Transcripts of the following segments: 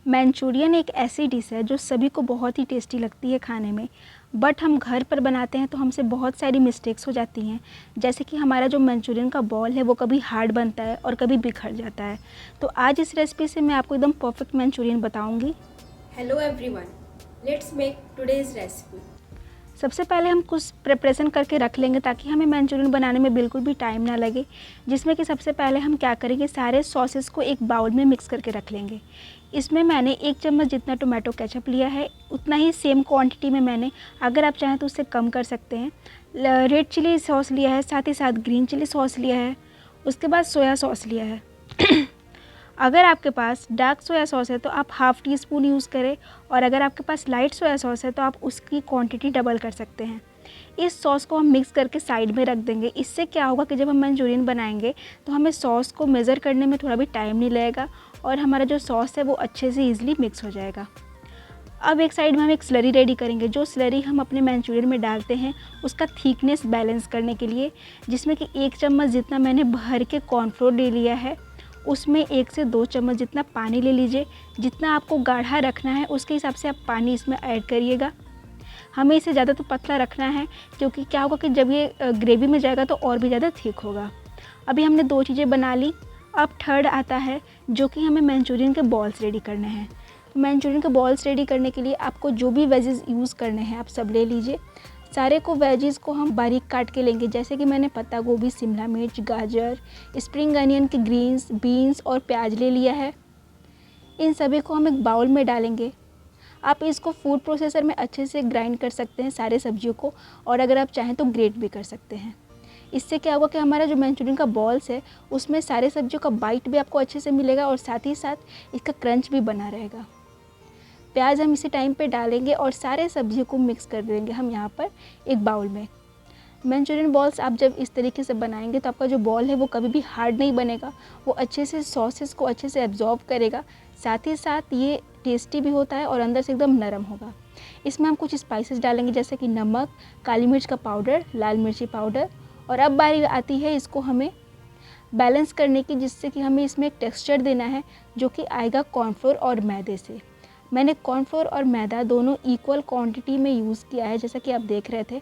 Manchurian एक ऐसी dish है जो सभी को बहुत ही टेस्टी लगती है खाने में। बट हम घर पर बनाते हैं तो हमसे बहुत सारी मिस्टेक्स हो जाती हैं। जैसे कि हमारा जो मंचूरियन का बॉल है वो कभी हार्ड बनता है और कभी बिखर जाता है। तो आज इस रेसिपी से मैं आपको एकदम परफेक्ट मंचूरियन बताऊंगी। Hello everyone, let's make today's recipe. सबसे पहले हम कुछ प्रिपरेशन करके रख लेंगे ताकि हमें मंचूरियन बनाने में बिल्कुल भी टाइम ना लगे। जिसमें कि सबसे पहले हम क्या करेंगे, सारे सॉसेस को एक बाउल में मिक्स करके रख लेंगे। इसमें मैंने 1 चम्मच जितना टोमेटो केचप लिया है, उतना ही सेम क्वांटिटी में मैंने, अगर आप चाहें तो उससे कम कर सकते हैं, रेड चिली सॉस लिया है, साथ ही साथ ग्रीन चिली सॉस लिया है, उसके बाद सोया सॉस लिया है। अगर आपके पास डार्क सोया सॉस है तो आप हाफ़ टी स्पून यूज़ करें, और अगर आपके पास लाइट सोया सॉस है तो आप उसकी क्वांटिटी डबल कर सकते हैं। इस सॉस को हम मिक्स करके साइड में रख देंगे। इससे क्या होगा कि जब हम मंचूरियन बनाएंगे तो हमें सॉस को मेज़र करने में थोड़ा भी टाइम नहीं लगेगा और हमारा जो सॉस है वो अच्छे से ईजिली मिक्स हो जाएगा। अब एक साइड में हम एक स्लरी रेडी करेंगे। जो स्लरी हम अपने मंचूरियन में डालते हैं उसका थिकनेस बैलेंस करने के लिए, जिसमें कि 1 चम्मच जितना मैंने भर के कॉर्नफ्लोर ले लिया है, उसमें 1 से 2 चम्मच जितना पानी ले लीजिए। जितना आपको गाढ़ा रखना है उसके हिसाब से आप पानी इसमें ऐड करिएगा। हमें इसे ज़्यादा तो पतला रखना है क्योंकि क्या होगा कि जब ये ग्रेवी में जाएगा तो और भी ज़्यादा थिक होगा। अभी हमने 2 चीज़ें बना ली। अब थर्ड आता है जो कि हमें मंचूरियन के बॉल्स रेडी करने हैं। मंचूरियन के बॉल्स रेडी करने के लिए आपको जो भी वेजेस यूज़ करने हैं आप सब ले लीजिए। सारे को वेजीज़ को हम बारीक काट के लेंगे, जैसे कि मैंने पत्ता गोभी, शिमला मिर्च, गाजर, स्प्रिंग अनियन के ग्रीन्स, बीन्स और प्याज ले लिया है। इन सभी को हम एक बाउल में डालेंगे। आप इसको फूड प्रोसेसर में अच्छे से ग्राइंड कर सकते हैं सारे सब्जियों को, और अगर आप चाहें तो ग्रेट भी कर सकते हैं। इससे क्या होगा कि हमारा जो मंचूरियन का बॉल्स है उसमें सारे सब्जियों का बाइट भी आपको अच्छे से मिलेगा और साथ ही साथ इसका क्रंच भी बना रहेगा। प्याज हम इसी टाइम पे डालेंगे और सारे सब्जियों को मिक्स कर देंगे हम यहाँ पर एक बाउल में। मंचूरियन बॉल्स आप जब इस तरीके से बनाएंगे तो आपका जो बॉल है वो कभी भी हार्ड नहीं बनेगा, वो अच्छे से सॉसेस को अच्छे से एब्जॉर्ब करेगा। साथ ही साथ ये टेस्टी भी होता है और अंदर से एकदम नरम होगा। इसमें हम कुछ स्पाइसेस डालेंगे जैसे कि नमक, काली मिर्च का पाउडर, लाल मिर्ची पाउडर, और अब बारी आती है इसको हमें बैलेंस करने की, जिससे कि हमें इसमें एक टेक्सचर देना है जो कि आएगा कॉर्नफ्लोर और मैदे से। मैंने कॉर्नफ्लोर और मैदा दोनों इक्वल क्वांटिटी में यूज़ किया है, जैसा कि आप देख रहे थे।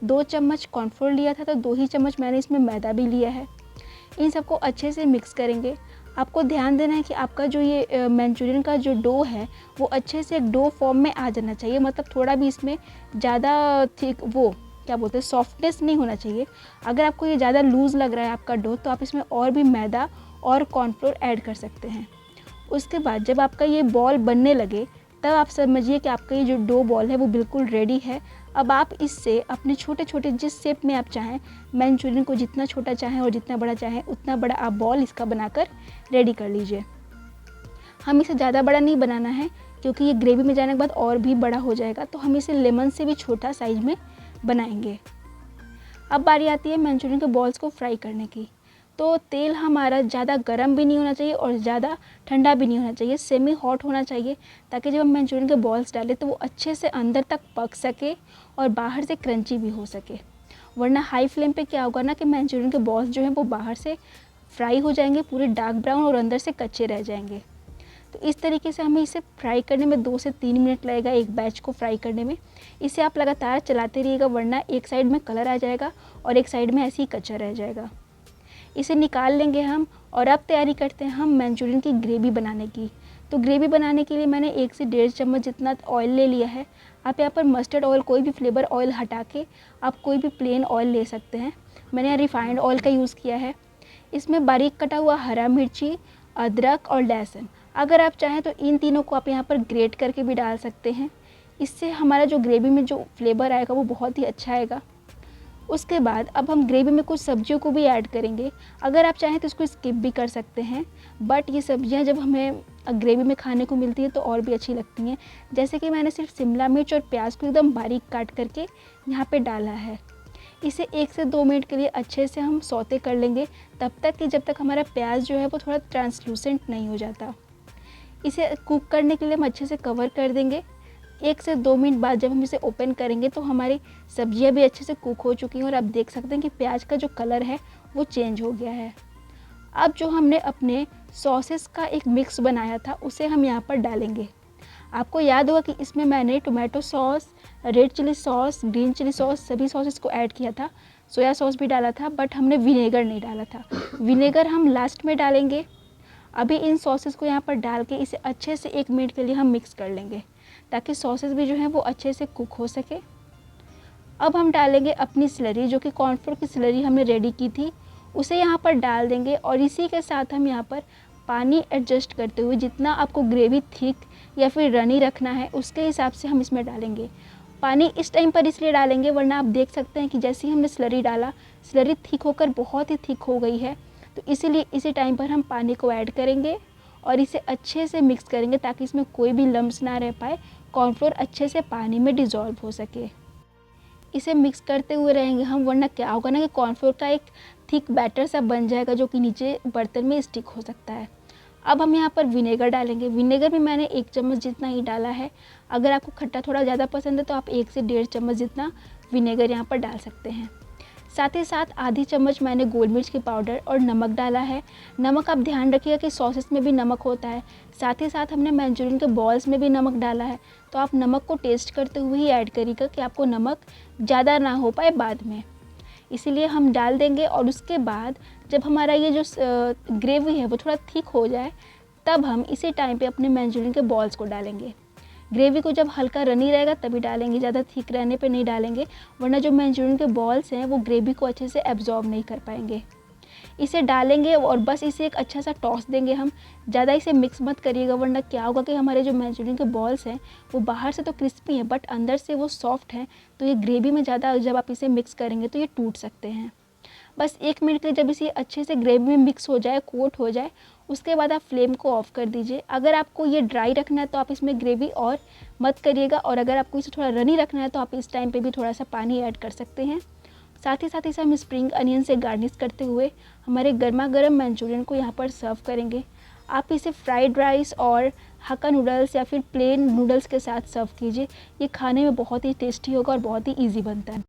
2 चम्मच कॉर्नफ्लोर लिया था तो 2 ही चम्मच मैंने इसमें मैदा भी लिया है। इन सबको अच्छे से मिक्स करेंगे। आपको ध्यान देना है कि आपका जो ये मंचूरियन का जो डो है वो अच्छे से एक डो फॉर्म में आ जाना चाहिए, मतलब थोड़ा भी इसमें ज़्यादा थिक, वो क्या बोलते हैं, सॉफ्टनेस नहीं होना चाहिए। अगर आपको ये ज़्यादा लूज़ लग रहा है आपका डो तो आप इसमें और भी मैदा और कॉर्नफ्लोर ऐड कर सकते हैं। उसके बाद जब आपका ये बॉल बनने लगे तब आप समझिए कि आपका ये जो डो बॉल है वो बिल्कुल रेडी है। अब आप इससे अपने छोटे छोटे जिस शेप में आप चाहें, मंचूरियन को जितना छोटा चाहें और जितना बड़ा चाहें उतना बड़ा आप बॉल इसका बनाकर रेडी कर लीजिए। हम इसे ज़्यादा बड़ा नहीं बनाना है क्योंकि ये ग्रेवी में जाने के बाद और भी बड़ा हो जाएगा, तो हम इसे लेमन से भी छोटा साइज में बनाएंगे। अब बारी आती है मंचूरियन के बॉल्स को फ्राई करने की। तो तेल हमारा ज़्यादा गर्म भी नहीं होना चाहिए और ज़्यादा ठंडा भी नहीं होना चाहिए, सेमी हॉट होना चाहिए, ताकि जब हम मंचूरियन के बॉल्स डालें तो वो अच्छे से अंदर तक पक सके और बाहर से क्रंची भी हो सके। वरना हाई फ्लेम पे क्या होगा ना कि मंचूरियन के बॉल्स जो हैं वो बाहर से फ्राई हो जाएंगे पूरे डार्क ब्राउन और अंदर से कच्चे रह जाएंगे। तो इस तरीके से हमें इसे फ्राई करने में 2 से 3 मिनट लगेगा, एक बैच को फ्राई करने में। इसे आप लगातार चलाते रहिएगा, वरना एक साइड में कलर आ जाएगा और एक साइड में ऐसे ही कच्चा रह जाएगा। इसे निकाल लेंगे हम, और अब तैयारी करते हैं हम मंचूरियन की ग्रेवी बनाने की। तो ग्रेवी बनाने के लिए मैंने 1 से 1.5 चम्मच जितना ऑयल ले लिया है। आप यहाँ पर मस्टर्ड ऑयल, कोई भी फ्लेवर ऑयल हटा के आप कोई भी प्लेन ऑयल ले सकते हैं। मैंने यहाँ रिफाइंड ऑयल का यूज़ किया है। इसमें बारीक कटा हुआ हरा मिर्ची, अदरक और लहसुन, अगर आप चाहें तो इन तीनों को आप यहाँ पर ग्रेट करके भी डाल सकते हैं। इससे हमारा जो ग्रेवी में जो फ्लेवर आएगा वो बहुत ही अच्छा आएगा। उसके बाद अब हम ग्रेवी में कुछ सब्जियों को भी ऐड करेंगे। अगर आप चाहें तो इसको स्किप भी कर सकते हैं, बट ये सब्जियां जब हमें ग्रेवी में खाने को मिलती है तो और भी अच्छी लगती हैं। जैसे कि मैंने सिर्फ शिमला मिर्च और प्याज को एकदम बारीक काट करके यहाँ पे डाला है। इसे 1 से 2 मिनट के लिए अच्छे से हम सौते कर लेंगे, तब तक कि जब तक हमारा प्याज जो है वो थोड़ा ट्रांसलूसेंट नहीं हो जाता। इसे कुक करने के लिए हम अच्छे से कवर कर देंगे। 1 से 2 मिनट बाद जब हम इसे ओपन करेंगे तो हमारी सब्जियां भी अच्छे से कुक हो चुकी हैं और आप देख सकते हैं कि प्याज का जो कलर है वो चेंज हो गया है। अब जो हमने अपने सॉसेस का एक मिक्स बनाया था, उसे हम यहाँ पर डालेंगे। आपको याद होगा कि इसमें मैंने tomato sauce, red chilli sauce, green chilli sauce sauces सॉसेस को ऐड किया था। सोया सॉस भी डाला था, बट हमने विनेगर नहीं डाला था। विनेगर हम लास्ट में डालेंगे। अभी इन सॉसेस को यहाँ पर डाल के इसे अच्छे से 1 मिनट के लिए हम मिक्स कर लेंगे, ताकि सॉसेस भी जो है वो अच्छे से कुक हो सके। अब हम डालेंगे अपनी स्लरी, जो कि कॉर्नफ्लोर की स्लरी हमने रेडी की थी, उसे यहाँ पर डाल देंगे। और इसी के साथ हम यहाँ पर पानी एडजस्ट करते हुए, जितना आपको ग्रेवी थिक या फिर रनी रखना है उसके हिसाब से हम इसमें डालेंगे। पानी इस टाइम पर इसलिए डालेंगे वरना आप देख सकते हैं कि जैसे ही हमने स्लरी डाला, स्लरी थिक होकर बहुत ही थिक हो गई है। तो इसीलिए इसी टाइम पर हम पानी को ऐड करेंगे और इसे अच्छे से मिक्स करेंगे, ताकि इसमें कोई भी लम्स ना रह पाए, कॉर्नफ्लोर अच्छे से पानी में डिज़ोल्व हो सके। इसे मिक्स करते हुए रहेंगे हम, वरना क्या होगा ना कि कॉर्नफ्लोर का एक थिक बैटर सा बन जाएगा, जो कि नीचे बर्तन में स्टिक हो सकता है। अब हम यहाँ पर विनेगर डालेंगे। विनेगर भी मैंने 1 चम्मच जितना ही डाला है। अगर आपको खट्टा थोड़ा ज़्यादा पसंद है तो आप 1 से 1.5 चम्मच जितना विनेगर यहाँ पर डाल सकते हैं। साथ ही साथ आधी चम्मच मैंने गोल मिर्च की पाउडर और नमक डाला है। नमक आप ध्यान रखिएगा कि सॉसेस में भी नमक होता है। साथ ही साथ हमने मंचूरियन के बॉल्स में भी नमक डाला है, तो आप नमक को टेस्ट करते हुए ही ऐड करिएगा कि आपको नमक ज़्यादा ना हो पाए बाद में। इसीलिए हम डाल देंगे। और उसके बाद जब हमारा ये जो ग्रेवी है वो थोड़ा थिक हो जाए, तब हम इसी टाइम पे अपने मंचूरियन के बॉल्स को डालेंगे। ग्रेवी को जब हल्का रनी रहेगा तभी डालेंगे, ज़्यादा थिक रहने पे नहीं डालेंगे, वरना जो मंचूरियन के बॉल्स हैं वो ग्रेवी को अच्छे से एब्जॉर्ब नहीं कर पाएंगे। इसे डालेंगे और बस इसे एक अच्छा सा टॉस देंगे हम। ज़्यादा इसे मिक्स मत करिएगा, वरना क्या होगा कि हमारे जो मंचूरियन के बॉल्स हैं वो बाहर से तो क्रिस्पी हैं बट अंदर से वो सॉफ्ट हैं, तो ये ग्रेवी में ज़्यादा जब आप इसे मिक्स करेंगे तो ये टूट सकते हैं। बस 1 मिनट के लिए जब इसे अच्छे से ग्रेवी में मिक्स हो जाए, कोट हो जाए, उसके बाद आप फ्लेम को ऑफ़ कर दीजिए। अगर आपको ये ड्राई रखना है तो आप इसमें ग्रेवी और मत करिएगा, और अगर आपको इसे थोड़ा रनी रखना है तो आप इस टाइम पे भी थोड़ा सा पानी ऐड कर सकते हैं। साथ ही साथ इसे हम स्प्रिंग अनियन से गार्निश करते हुए हमारे गर्मा गर्म मंचूरियन को यहाँ पर सर्व करेंगे। आप इसे फ्राइड राइस और हक्का नूडल्स या फिर प्लेन नूडल्स के साथ सर्व कीजिए। ये खाने में बहुत ही टेस्टी होगा और बहुत ही ईजी बनता है।